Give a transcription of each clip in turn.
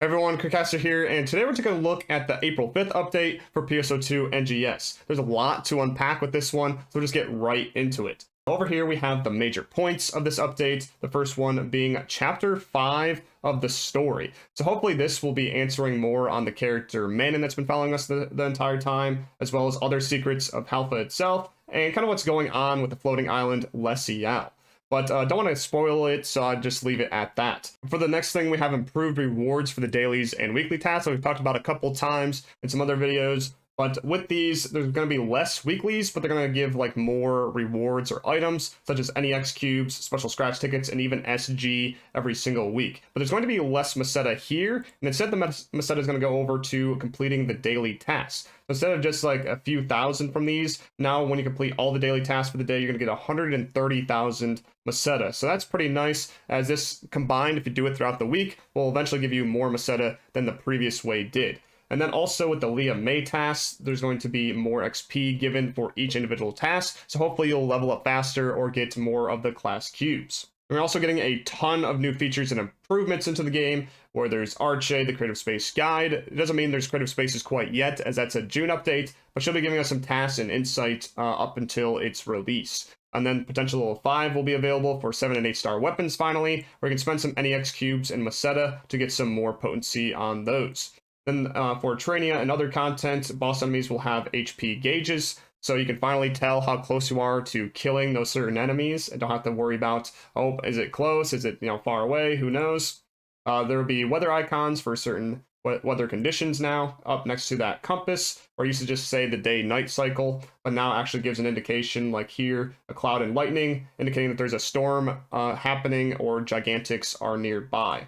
Everyone, Criticastr here, and today we're taking a look at the April 5th update for PSO2 NGS. There's a lot to unpack with this one, so we'll just get right into it. Over here we have the major points of this update, the first one being Chapter 5 of the story. So hopefully this will be answering more on the character Manon that's been following us the entire time, as well as other secrets of Halpha itself, and kind of what's going on with the floating island Lesial. But don't want to spoil it, so I'll just leave it at that. For the next thing, we have improved rewards for the dailies and weekly tasks that we've talked about a couple times in some other videos. But with these, there's going to be less weeklies, but they're going to give like more rewards or items, such as NEX cubes, special scratch tickets, and even SG every single week. But there's going to be less Meseta here, and instead the Meseta is going to go over to completing the daily tasks. Instead of just like a few thousand from these, now when you complete all the daily tasks for the day, you're going to get 130,000 Meseta. So that's pretty nice, as this combined, if you do it throughout the week, will eventually give you more Meseta than the previous way did. And then also with the Leah May tasks, there's going to be more XP given for each individual task, so hopefully you'll level up faster or get more of the class cubes. We're also getting a ton of new features and improvements into the game, where there's Arche, the Creative Space Guide. It doesn't mean there's Creative Spaces quite yet, as that's a June update, but she'll be giving us some tasks and insight up until its release. And then Potential Level 5 will be available for 7 and 8 star weapons finally, where you can spend some NEX cubes and Meseta to get some more potency on those. Then for Trainia and other content, boss enemies will have HP gauges, so you can finally tell how close you are to killing those certain enemies and don't have to worry about, oh, is it close? Is it, far away? Who knows? There will be weather icons for certain weather conditions now up next to that compass, or used to just say the day-night cycle, but now actually gives an indication, like here, a cloud and lightning, indicating that there's a storm happening or gigantics are nearby.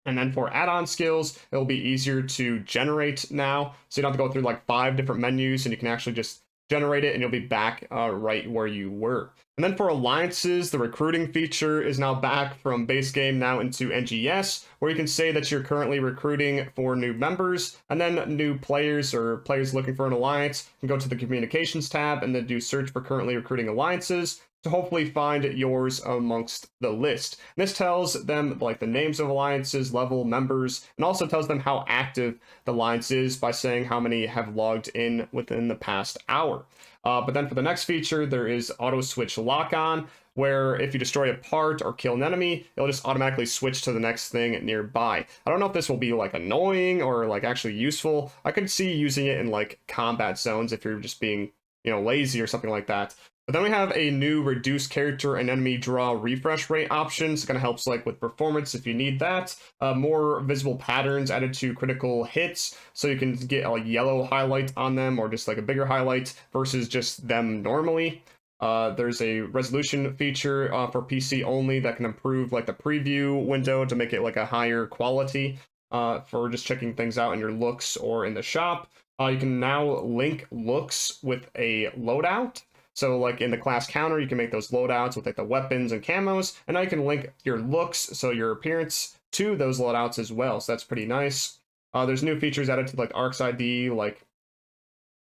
And then for add-on skills, it'll be easier to generate now, so you don't have to go through like 5 different menus, and you can actually just generate it and you'll be back right where you were. And then for alliances, the recruiting feature is now back from base game now into NGS, where you can say that you're currently recruiting for new members, and then new players or players looking for an alliance can go to the communications tab and then do search for currently recruiting alliances to hopefully find yours amongst the list. And this tells them like the names of alliances, level, members, and also tells them how active the alliance is by saying how many have logged in within the past hour. But then for the next feature, there is auto switch lock-on, where if you destroy a part or kill an enemy, it'll just automatically switch to the next thing nearby. I don't know if this will be like annoying or like actually useful. I could see using it in like combat zones if you're just being, lazy or something like that. But then we have a new reduce character and enemy draw refresh rate options. It kind of helps like with performance if you need that. More visible patterns added to critical hits, so you can get a yellow highlight on them or just like a bigger highlight versus just them normally. There's a resolution feature for PC only that can improve like the preview window to make it like a higher quality for just checking things out in your looks or in the shop. You can now link looks with a loadout. So like in the class counter, you can make those loadouts with like the weapons and camos, and now you can link your looks, so your appearance, to those loadouts as well. So that's pretty nice. There's new features added to like ARC's ID, like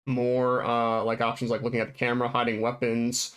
more like options like looking at the camera, hiding weapons,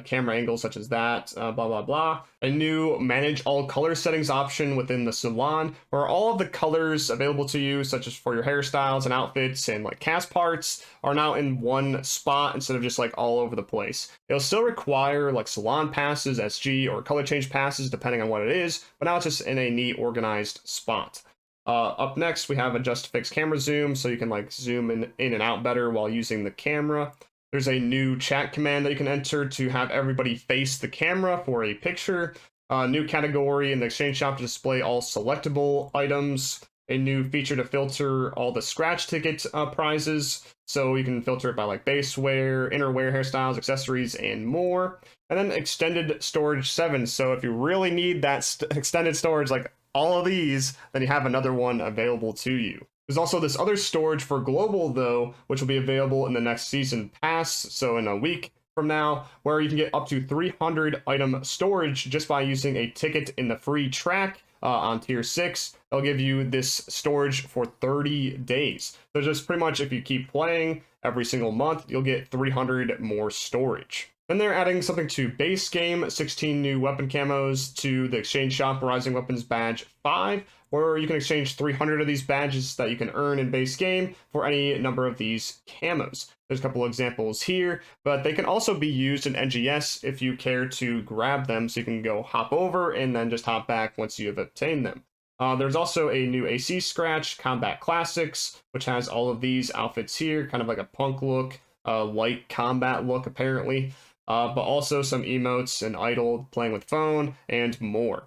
camera angles such as that, blah, blah, blah. A new manage all color settings option within the salon, where all of the colors available to you, such as for your hairstyles and outfits and like cast parts, are now in one spot instead of just like all over the place. It'll still require like salon passes, SG, or color change passes, depending on what it is, but now it's just in a neat organized spot. Up next, we have adjust fixed camera zoom, so you can like zoom in and out better while using the camera. There's a new chat command that you can enter to have everybody face the camera for a picture. New category in the exchange shop to display all selectable items. A new feature to filter all the scratch ticket prizes, so you can filter it by like base wear, inner wear hairstyles, accessories, and more. And then extended storage 7, so if you really need that extended storage like all of these, then you have another one available to you. There's also this other storage for global though, which will be available in the next season pass, so in a week from now, where you can get up to 300 item storage just by using a ticket in the free track on tier 6. They'll give you this storage for 30 days. So just pretty much if you keep playing every single month, you'll get 300 more storage. Then they're adding something to base game, 16 new weapon camos to the exchange shop Rising Weapons badge 5, where you can exchange 300 of these badges that you can earn in base game for any number of these camos. There's a couple of examples here, but they can also be used in NGS if you care to grab them, so you can go hop over and then just hop back once you have obtained them. There's also a new AC Scratch, Combat Classics, which has all of these outfits here, kind of like a punk look, light combat look apparently. But also some emotes and idle, playing with phone, and more.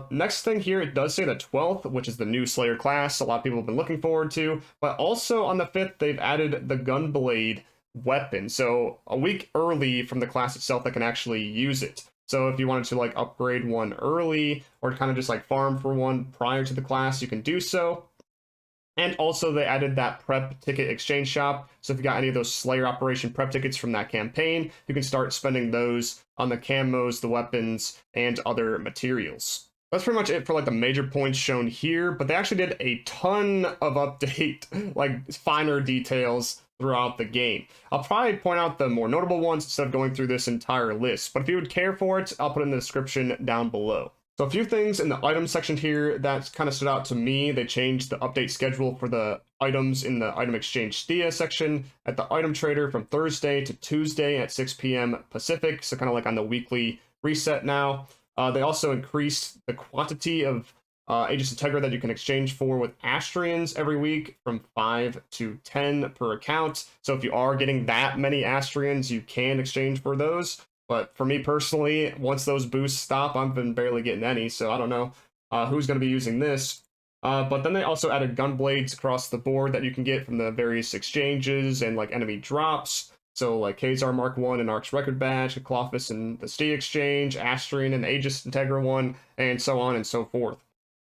Next thing here, it does say the 12th, which is the new Slayer class a lot of people have been looking forward to, but also on the 5th, they've added the Gunblade Weapon, so a week early from the class itself that can actually use it. So if you wanted to like upgrade one early, or kind of just like farm for one prior to the class, you can do so. And also they added that prep ticket exchange shop. So if you got any of those Slayer Operation prep tickets from that campaign, you can start spending those on the camos, the weapons, and other materials. That's pretty much it for like the major points shown here, but they actually did a ton of update, like finer details throughout the game. I'll probably point out the more notable ones instead of going through this entire list, but if you would care for it, I'll put it in the description down below. So a few things in the item section here that kind of stood out to me. They changed the update schedule for the items in the item exchange Thea section at the item trader from Thursday to Tuesday at 6 p.m. Pacific, so kind of like on the weekly reset now. They also increased the quantity of Aegis Integra that you can exchange for with Astrians every week from 5 to 10 per account. So if you are getting that many Astrians, you can exchange for those. But for me personally, once those boosts stop, I've been barely getting any, so I don't know who's going to be using this. But then they also added gunblades across the board that you can get from the various exchanges and like enemy drops. So like Khazar Mark 1 and Ark's Record Badge, Clophis and the Stee Exchange, Astrian and Aegis Integra 1, and so on and so forth.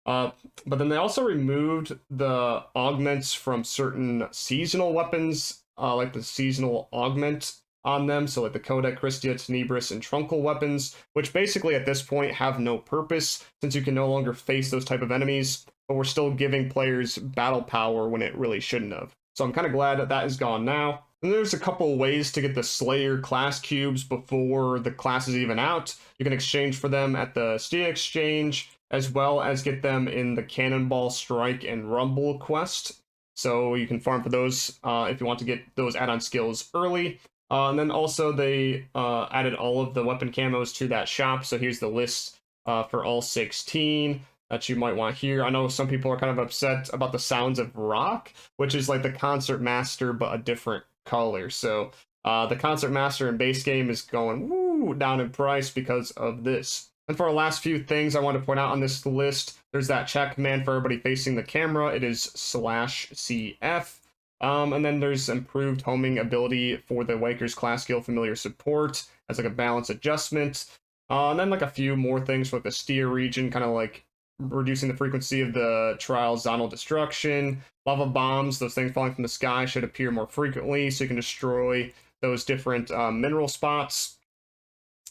But then they also removed the augments from certain seasonal weapons, like the seasonal augment on them, so like the Codex, Christia, Tenebris, and Truncal weapons, which basically at this point have no purpose, since you can no longer face those type of enemies, but we're still giving players battle power when it really shouldn't have. So I'm kind of glad that that is gone now. And there's a couple ways to get the Slayer class cubes before the class is even out. You can exchange for them at the Steel Exchange, as well as get them in the Cannonball Strike and Rumble quest. So you can farm for those if you want to get those add-on skills early. And then also they added all of the weapon camos to that shop. So here's the list for all 16 that you might want here. I know some people are kind of upset about the Sounds of Rock, which is like the Concert Master, but a different color. So the Concert Master in base game is going woo down in price because of this. And for our last few things I want to point out on this list, there's that chat command for everybody facing the camera. It is /CF. And then there's improved homing ability for the Waker's class skill familiar support as like a balance adjustment. And then like a few more things for like the Steer region, kind of like reducing the frequency of the trial zonal destruction. Lava bombs, those things falling from the sky, should appear more frequently so you can destroy those different mineral spots.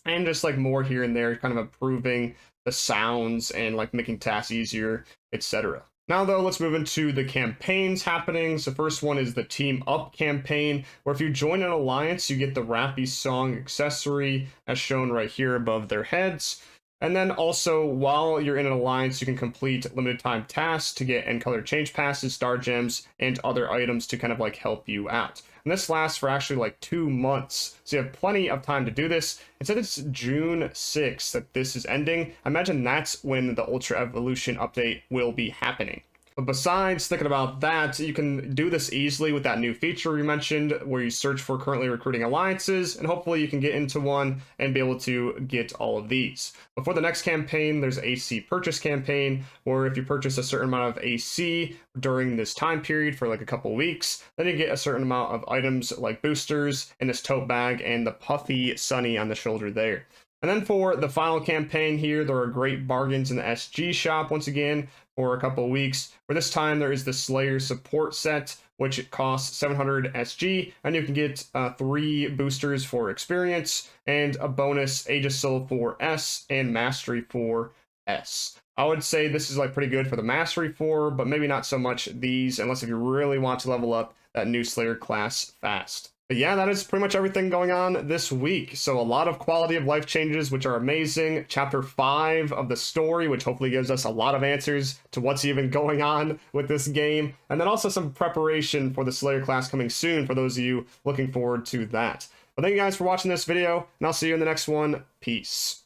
And just like more here and there, kind of improving the sounds and like making tasks easier, etc. Now, though, let's move into the campaigns happening. So first one is the Team Up campaign, where if you join an alliance, you get the Rappy Song accessory, as shown right here above their heads. And then also, while you're in an alliance, you can complete limited time tasks to get end color change passes, star gems, and other items to kind of like help you out. And this lasts for actually like 2 months, so you have plenty of time to do this. It said it's June 6th that this is ending. I imagine that's when the Ultra Evolution update will be happening. But besides thinking about that, you can do this easily with that new feature we mentioned, where you search for currently recruiting alliances, and hopefully you can get into one and be able to get all of these. Before the next campaign, there's AC purchase campaign, where if you purchase a certain amount of AC during this time period for like a couple weeks, then you get a certain amount of items like boosters in this tote bag and the puffy Sunny on the shoulder there. And then for the final campaign here, there are great bargains in the SG shop once again for a couple weeks. For this time, there is the Slayer support set, which it costs 700 SG, and you can get 3 boosters for experience and a bonus Aegis Soul for S and Mastery for S. I would say this is like pretty good for the Mastery 4, but maybe not so much these, unless if you really want to level up that new Slayer class fast. But yeah, that is pretty much everything going on this week. So a lot of quality of life changes, which are amazing. Chapter 5 of the story, which hopefully gives us a lot of answers to what's even going on with this game. And then also some preparation for the Slayer class coming soon for those of you looking forward to that. But thank you guys for watching this video, and I'll see you in the next one. Peace.